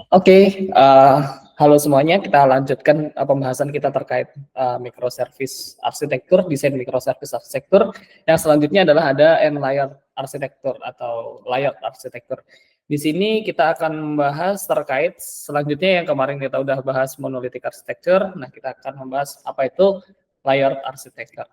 Oke, halo semuanya. Kita lanjutkan pembahasan kita terkait microservice arsitektur, desain microservice arsitektur. Yang selanjutnya adalah ada end-layer arsitektur atau layer arsitektur. Di sini kita akan membahas terkait selanjutnya yang kemarin kita udah bahas monolithic architecture. Nah, kita akan membahas apa itu layer architecture.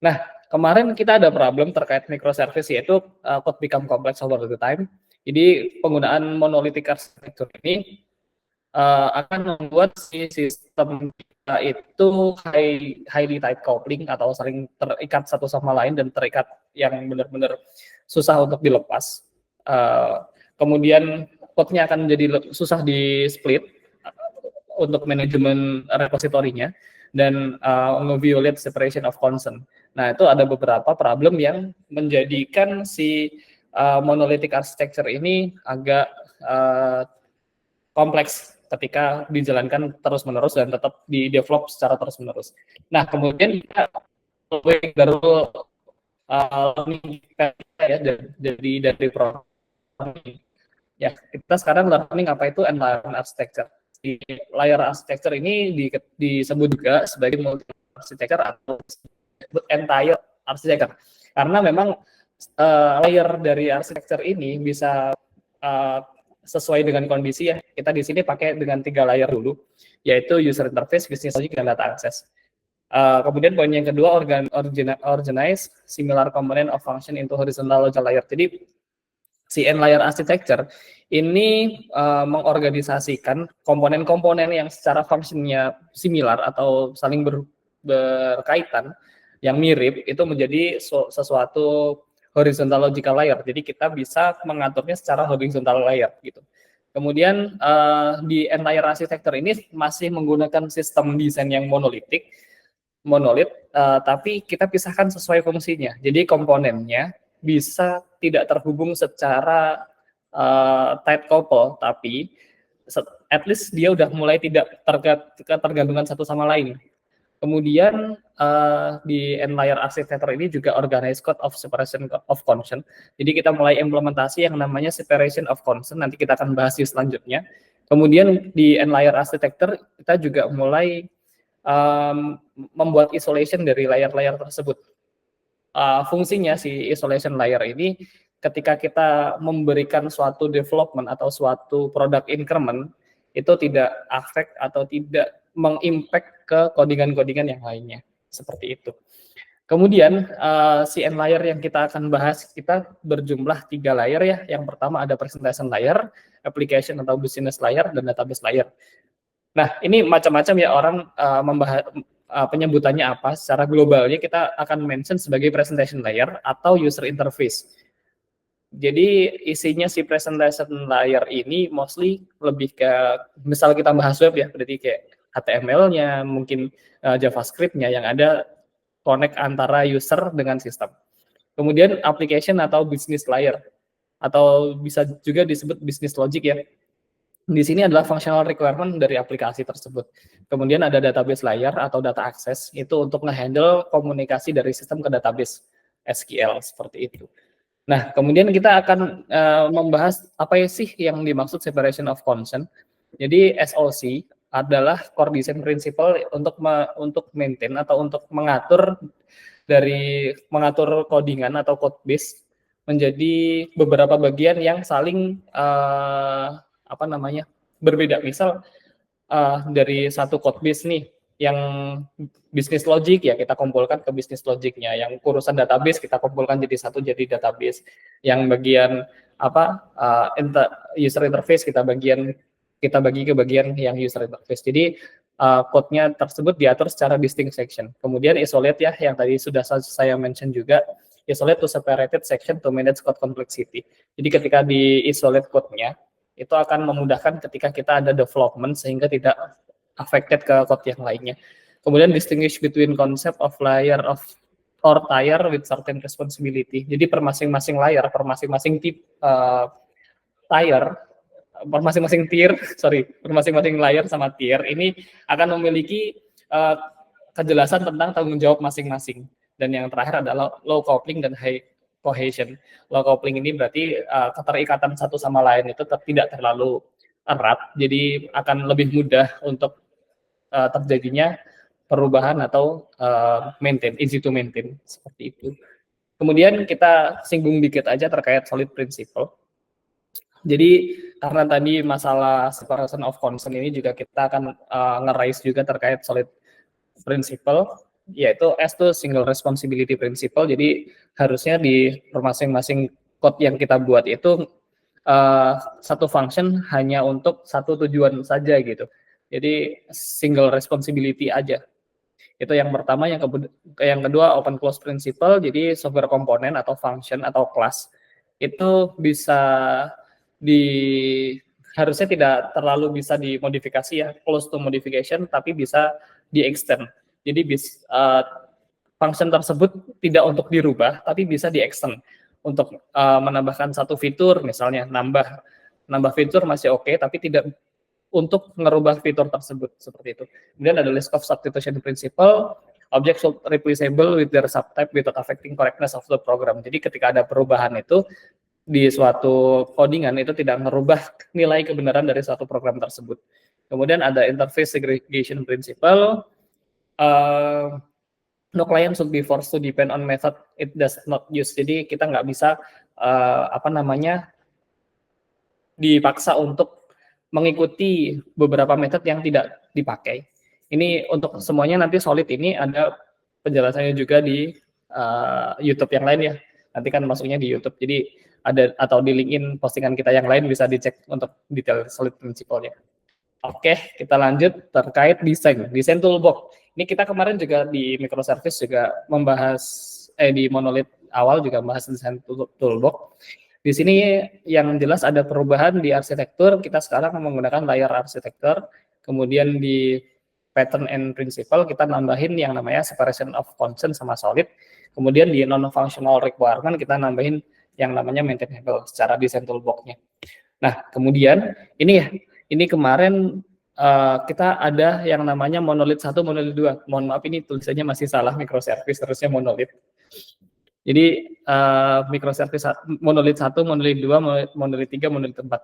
Nah, kemarin kita ada problem terkait microservice yaitu code become complex over the time. Jadi penggunaan monolithic architecture ini akan membuat si sistem kita itu highly tight coupling atau saling terikat satu sama lain dan terikat yang benar-benar susah untuk dilepas. Kemudian code-nya akan menjadi susah di split untuk manajemen repositorinya dan nge-violate separation of concern. Nah, itu ada beberapa problem yang menjadikan si monolithic architecture ini agak kompleks ketika dijalankan terus-menerus dan tetap di-develop secara terus-menerus. Nah, kemudian kita baru learning ya dari programming. Ya, kita sekarang learning apa itu environment architecture. Di layer architecture ini disebut juga sebagai multi architecture atau entire architecture. Karena memang layer dari architecture ini bisa sesuai dengan kondisi ya. Kita di sini pakai dengan 3 layer dulu, yaitu user interface, business logic, dan data access. Kemudian poin yang kedua, organize similar component of function into horizontal logical layer. Jadi si end-layer architecture ini mengorganisasikan komponen-komponen yang secara fungsinya similar atau saling berkaitan, yang mirip, itu menjadi sesuatu horizontal logical layer. Jadi kita bisa mengaturnya secara horizontal layer gitu. Kemudian di entire architecture ini masih menggunakan sistem desain yang monolit, tapi kita pisahkan sesuai fungsinya. Jadi komponennya bisa tidak terhubung secara tight couple, tapi at least dia udah mulai tidak tergantungan satu sama lain. Kemudian di end-layer architecture ini juga organize code of separation of concern. Jadi kita mulai implementasi yang namanya separation of concern. Nanti kita akan bahas di selanjutnya. Kemudian di end-layer architecture kita juga mulai membuat isolation dari layer-layer tersebut. Fungsinya si isolation layer ini ketika kita memberikan suatu development atau suatu product increment itu tidak affect atau tidak mengimpact ke codingan-codingan yang lainnya, seperti itu. Kemudian si end layer yang kita akan bahas, kita berjumlah 3 layer ya. Yang pertama ada presentation layer, application atau business layer, dan database layer. Nah, ini macam-macam ya orang membahas penyebutannya apa. Secara globalnya kita akan mention sebagai presentation layer atau user interface. Jadi isinya si presentation layer ini mostly lebih ke, misal kita bahas web ya, berarti kayak HTML-nya, mungkin JavaScript-nya yang ada connect antara user dengan sistem. Kemudian application atau business layer, atau bisa juga disebut business logic ya. Di sini adalah functional requirement dari aplikasi tersebut. Kemudian ada database layer atau data access, itu untuk nge-handle komunikasi dari sistem ke database SQL, seperti itu. Nah, kemudian kita akan membahas apa sih yang dimaksud separation of concern. Jadi SOC adalah core design principle untuk maintain atau untuk mengatur codingan atau code base menjadi beberapa bagian yang saling berbeda. Misal dari satu code base nih yang bisnis logic ya kita kumpulkan ke bisnis logiknya, yang urusan database kita kumpulkan jadi database, yang bagian user interface kita bagi ke bagian yang user interface. Jadi code-nya tersebut diatur secara distinct section. Kemudian isolate ya, yang tadi sudah saya mention juga, isolate to separated section to manage code complexity. Jadi ketika di isolate code-nya itu akan memudahkan ketika kita ada development sehingga tidak affected ke code yang lainnya. Kemudian distinguish between concept of layer of or tier with certain responsibility. Jadi per masing-masing layer, per masing-masing tier, per masing-masing layer sama tier ini akan memiliki kejelasan tentang tanggung jawab masing-masing. Dan yang terakhir adalah low coupling dan high cohesion. Low coupling ini berarti keterikatan satu sama lain itu tidak terlalu erat, jadi akan lebih mudah untuk terjadinya perubahan atau easy to maintain seperti itu. Kemudian kita singgung dikit aja terkait solid principle. Jadi karena tadi masalah separation of concern ini juga kita akan nge-raise juga terkait solid principle, yaitu S itu single responsibility principle. Jadi harusnya di masing-masing code yang kita buat itu satu function hanya untuk satu tujuan saja gitu. Jadi single responsibility aja. Itu yang pertama. Yang kedua open close principle. Jadi software komponen atau function atau class itu bisa harusnya tidak terlalu bisa dimodifikasi ya, close to modification, tapi bisa di extend. Jadi function tersebut tidak untuk dirubah, tapi bisa di extend untuk menambahkan satu fitur, misalnya nambah fitur masih oke, tapi tidak untuk merubah fitur tersebut seperti itu. Kemudian ada list of substitution principle, object should replaceable with their subtype without affecting correctness of the program. Jadi ketika ada perubahan itu di suatu codingan itu tidak merubah nilai kebenaran dari suatu program tersebut. Kemudian ada interface segregation principle. No client should be forced to depend on method it does not use. Jadi kita nggak bisa dipaksa untuk mengikuti beberapa metode yang tidak dipakai. Ini untuk semuanya nanti solid ini ada penjelasannya juga di YouTube yang lain ya. Nanti kan masuknya di YouTube. Jadi ada atau di LinkedIn postingan kita yang lain bisa dicek untuk detail solid principle-nya. Oke, kita lanjut terkait desain toolbox. Ini kita kemarin juga di microservice juga membahas di monolith awal juga membahas desain toolbox. Di sini yang jelas ada perubahan di arsitektur, kita sekarang menggunakan layer arsitektur, kemudian di pattern and principle kita nambahin yang namanya separation of concern sama solid, kemudian di non-functional requirement kita nambahin yang namanya maintainable secara desain toolbox-nya. Nah, kemudian ini kemarin kita ada yang namanya monolith 1, monolith 2. Mohon maaf ini tulisannya masih salah, microservice terusnya monolith. Jadi microservice monolith 1, monolith 2, monolith 3, monolith 4.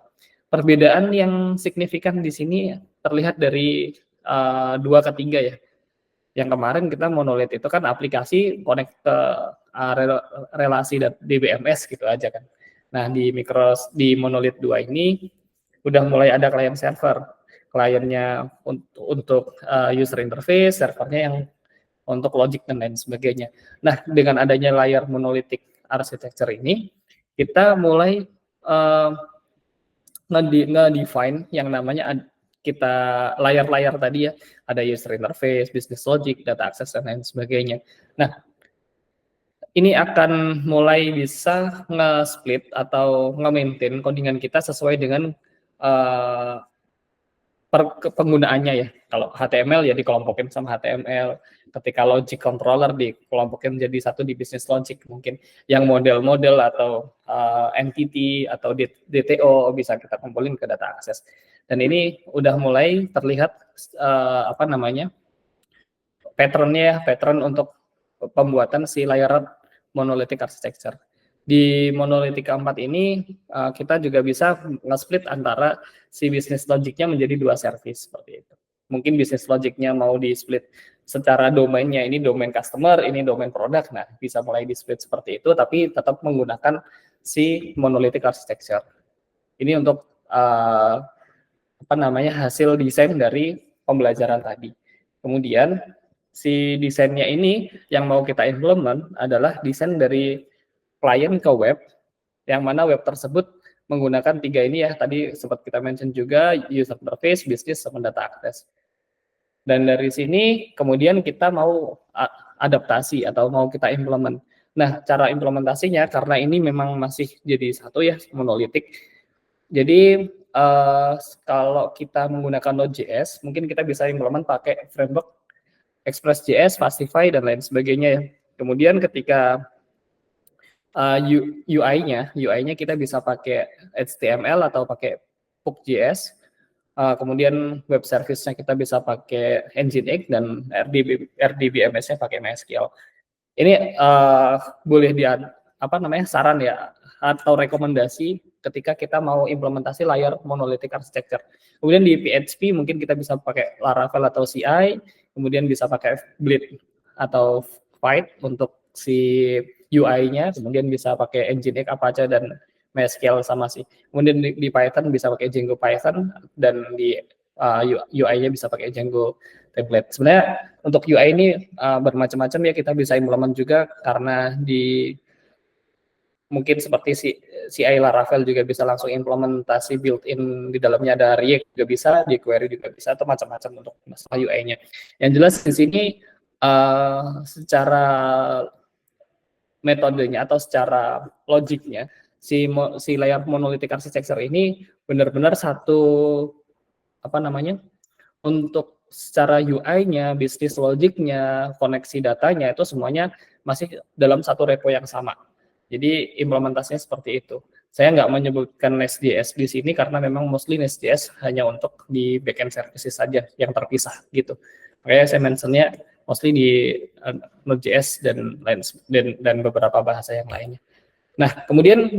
Perbedaan yang signifikan di sini terlihat dari 2 ke 3 ya. Yang kemarin kita monolith itu kan aplikasi connect ke relasi DBMS gitu aja kan. Nah, di monolith 2 ini udah mulai ada client server. Kliennya untuk user interface, servernya yang untuk logic dan lain sebagainya. Nah, dengan adanya layer monolithic architecture ini, kita mulai nge-define yang namanya kita layer-layer tadi ya, ada user interface, business logic, data access, dan lain sebagainya. Nah, ini akan mulai bisa nge-split atau nge-maintain codingan kita sesuai dengan penggunaannya ya. Kalau HTML ya dikelompokin sama HTML. Ketika logic controller dikelompokin menjadi satu di business logic mungkin. Yang model-model atau entity atau DTO bisa kita kumpulin ke data access. Dan ini udah mulai terlihat pattern untuk pembuatan si layer monolithic architecture. Di monolithic keempat ini kita juga bisa nge-split antara si business logic-nya menjadi 2 service seperti itu. Mungkin business logic-nya mau di-split secara domainnya, ini domain customer, ini domain produk. Nah, bisa mulai di-split seperti itu, tapi tetap menggunakan si monolithic architecture. Ini untuk hasil desain dari pembelajaran tadi. Kemudian si desainnya ini yang mau kita implement adalah desain dari klien ke web, yang mana web tersebut menggunakan 3 ini ya, tadi sempat kita mention juga, user interface, business, sama data access. Dan dari sini kemudian kita mau adaptasi atau mau kita implement. Nah, cara implementasinya karena ini memang masih jadi satu ya, monolithic. Jadi kalau kita menggunakan Node.js, mungkin kita bisa implement pakai framework Express.js, Fastify, dan lain sebagainya ya. Kemudian ketika UI-nya kita bisa pakai HTML atau pakai Hook.js. Kemudian web service-nya kita bisa pakai Nginx dan RDBMS-nya pakai MySQL. Ini boleh saran ya atau rekomendasi ketika kita mau implementasi layer monolithic architecture. Kemudian di PHP mungkin kita bisa pakai Laravel atau CI, kemudian bisa pakai Bleed atau Vite untuk si UI-nya, kemudian bisa pakai Nginx, Apache, dan MySQL sama sih. Kemudian di Python bisa pakai Django Python, dan di UI-nya bisa pakai Django template. Sebenarnya untuk UI ini bermacam-macam ya, kita bisa implement juga karena di mungkin seperti CI Laravel juga bisa langsung implementasi built-in di dalamnya, ada React juga bisa, di query juga bisa, atau macam-macam untuk masalah UI-nya. Yang jelas di sini secara metodenya atau secara logiknya si layer monolithic architecture ini benar-benar satu untuk secara UI-nya, bisnis logiknya, koneksi datanya itu semuanya masih dalam satu repo yang sama. Jadi implementasinya seperti itu. Saya nggak menyebutkan Nest.js di sini karena memang mostly Nest.js hanya untuk di backend services saja yang terpisah gitu. Makanya saya mentionnya mostly di Node.js dan beberapa bahasa yang lainnya. Nah, kemudian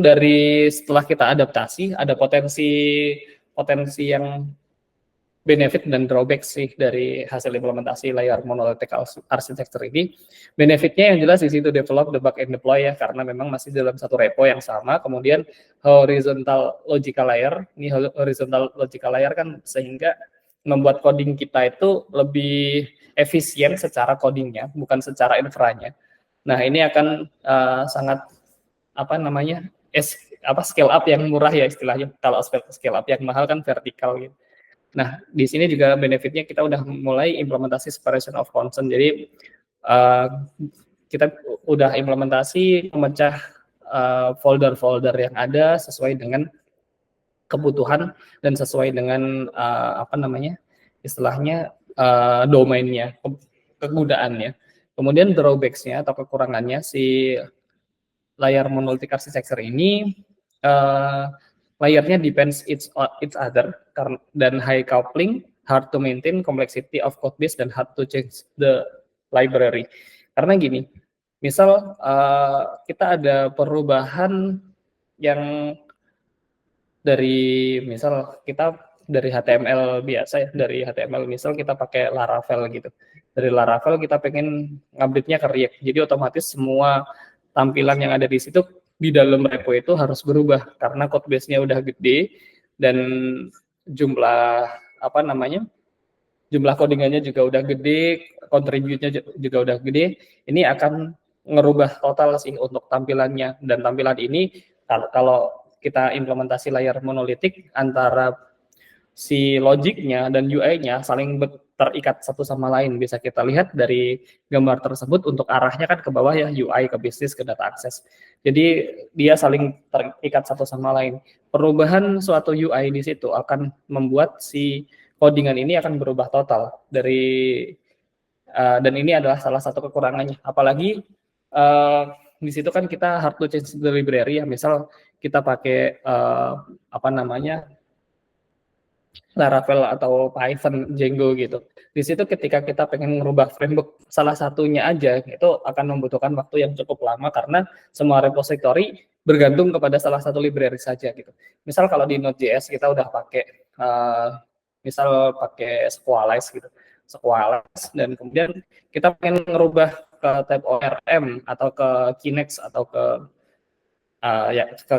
setelah kita adaptasi, ada potensi yang benefit dan drawback sih dari hasil implementasi layer monolithic architecture ini. Benefitnya yang jelas di situ develop, debug, and deploy ya, karena memang masih dalam satu repo yang sama. Kemudian horizontal logical layer, ini horizontal logical layer kan sehingga membuat coding kita itu lebih efisien secara codingnya, bukan secara infranya. Nah, ini akan sangat scale up yang murah ya istilahnya. Kalau scale up yang mahal kan vertikal gitu. Nah, di sini juga benefitnya kita udah mulai implementasi separation of concern. Jadi kita udah implementasi memecah folder-folder yang ada sesuai dengan kebutuhan dan sesuai dengan istilahnya domainnya, kegunaannya. Kemudian drawbacks-nya atau kekurangannya si layar monolithic architecture ini layernya depends each other dan high coupling, hard to maintain, complexity of code base, dan hard to change the library. Karena gini, misal kita ada perubahan yang misal kita dari HTML biasa ya, dari HTML misal kita pakai Laravel gitu. Dari Laravel kita pengen ngupdate-nya ke React. Jadi otomatis semua tampilan yang ada di situ di dalam repo itu harus berubah karena code base-nya udah gede dan jumlah codingannya juga udah gede, contribute-nya juga udah gede. Ini akan ngerubah total sih untuk tampilannya, dan tampilan ini kalau kita implementasi layer monolitik antara si logiknya dan UI-nya saling terikat satu sama lain. Bisa kita lihat dari gambar tersebut untuk arahnya kan ke bawah ya, UI ke bisnis ke data akses. Jadi dia saling terikat satu sama lain. Perubahan suatu UI di situ akan membuat si codingan ini akan berubah total dan ini adalah salah satu kekurangannya. Apalagi di situ kan kita hard to change the library ya. Misal kita pakai Laravel atau Python, Django gitu. Di situ ketika kita pengen merubah framework salah satunya aja, itu akan membutuhkan waktu yang cukup lama karena semua repository bergantung kepada salah satu library saja gitu. Misal kalau di Node.js kita udah pakai misal pakai Squalize gitu. Squalize, dan kemudian kita pengen merubah ke type ORM atau ke Kinect atau ke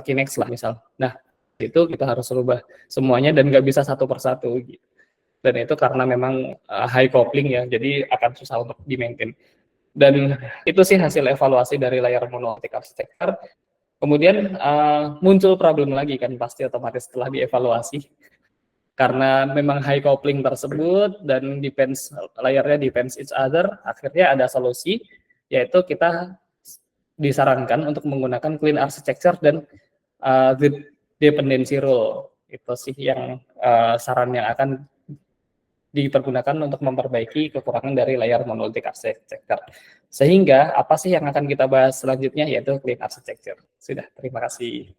Kinect lah misal. Nah, itu kita harus rubah semuanya dan nggak bisa satu persatu gitu. Dan itu karena memang high coupling ya, jadi akan susah untuk di-maintain. Dan itu sih hasil evaluasi dari layar monolithic architecture. Kemudian muncul problem lagi kan pasti otomatis setelah dievaluasi. Karena memang high coupling tersebut dan layarnya depends each other, akhirnya ada solusi, yaitu kita disarankan untuk menggunakan clean architecture dan dependency rule. Itu sih yang saran yang akan dipergunakan untuk memperbaiki kekurangan dari layar monolithic architecture. Sehingga apa sih yang akan kita bahas selanjutnya, yaitu clean architecture. Sudah, terima kasih.